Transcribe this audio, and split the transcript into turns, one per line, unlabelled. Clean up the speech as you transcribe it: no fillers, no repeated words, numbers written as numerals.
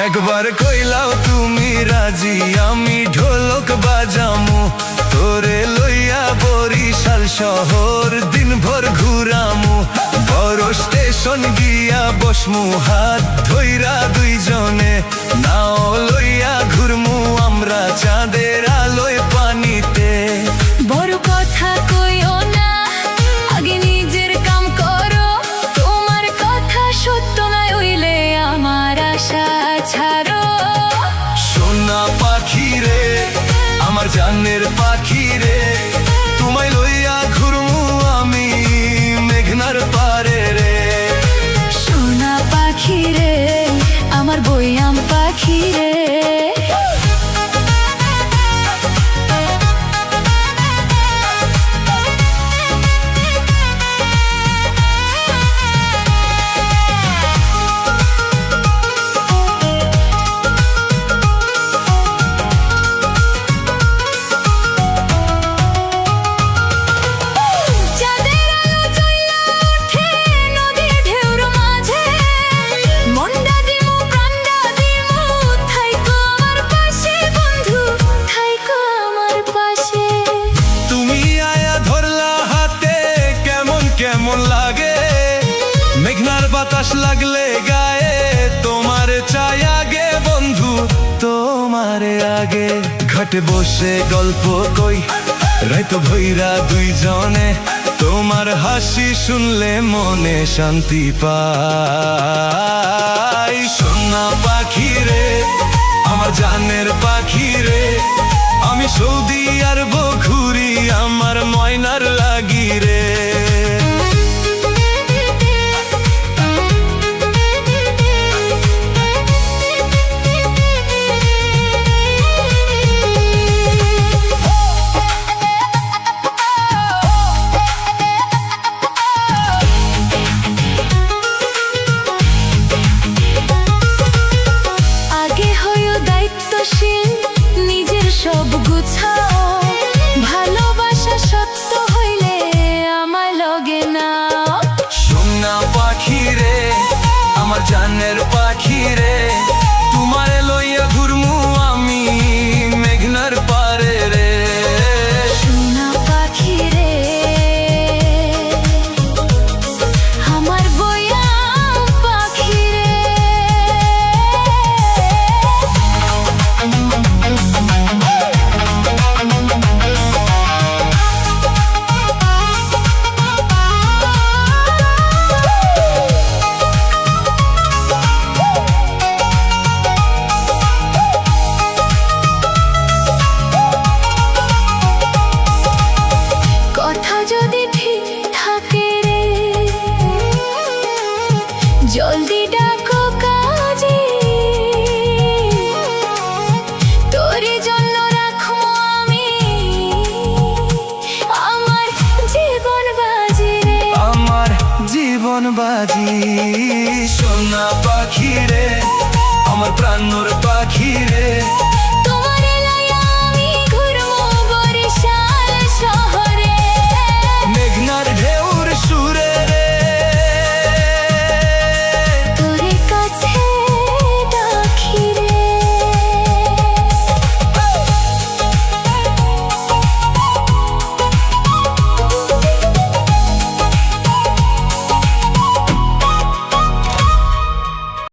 একবার কইলাও তুমি রাজি, আমি ঢোলক বাজামু, তোরে লইয়া বরিশাল শহর দিনভর ঘুরামু। বড় স্টেশন গিয়া বসমু, হাত ধইরা দুইজনে, নাও লইয়া ঘুরমু আমরা চাঁদের আলোয় পানিতে।
বড় কথা কইও না, আগে নিজের কাম করো, তোমার কথা সত্য নয় হইলে আমার আশা ছাড়ো।
সোনা পাখি রে, আমার জানের পাখি রে, তোমায় লইয়া ঘুরমু আমি মেঘনার পারে রে।
সোনা পাখি রে, আমার বইয়াম পাখি রে।
কেমন লাগে মেঘনার বাতাস লাগলে গায়ে, তোমার চাই আগে বন্ধু, তোমার আগে। ঘাটে বসে গল্প কই রাইতো ভৈরা দুইজনে, তোমার হাসি শুনলে মনে শান্তি পাই। সোনা পাখি রে, আমার জানের পাখি রে, আমি সৌদি আরব ঘুরি আমার ময়নার লাগি রে।
নিজের সব গুছাও, ভালোবাসা সত্য হইলে আমার লগে নাও।
সোনা পাখি রে, আমার জানের পাখি রে, তোমার লইয়া ঘুরমু আমি মেঘনার পারে রে।
সোনা পাখি রে, আমার বইয়াম পাখি রে। কথা যদি ঠিক থাকে রে, জলদি ডাকো কাজে, তোরে জন্য রাখবো আমি আমার জীবন বাজি রে।
আমার জীবন বাজি। সোনা পাখি রে, আমার প্রাণর পাখি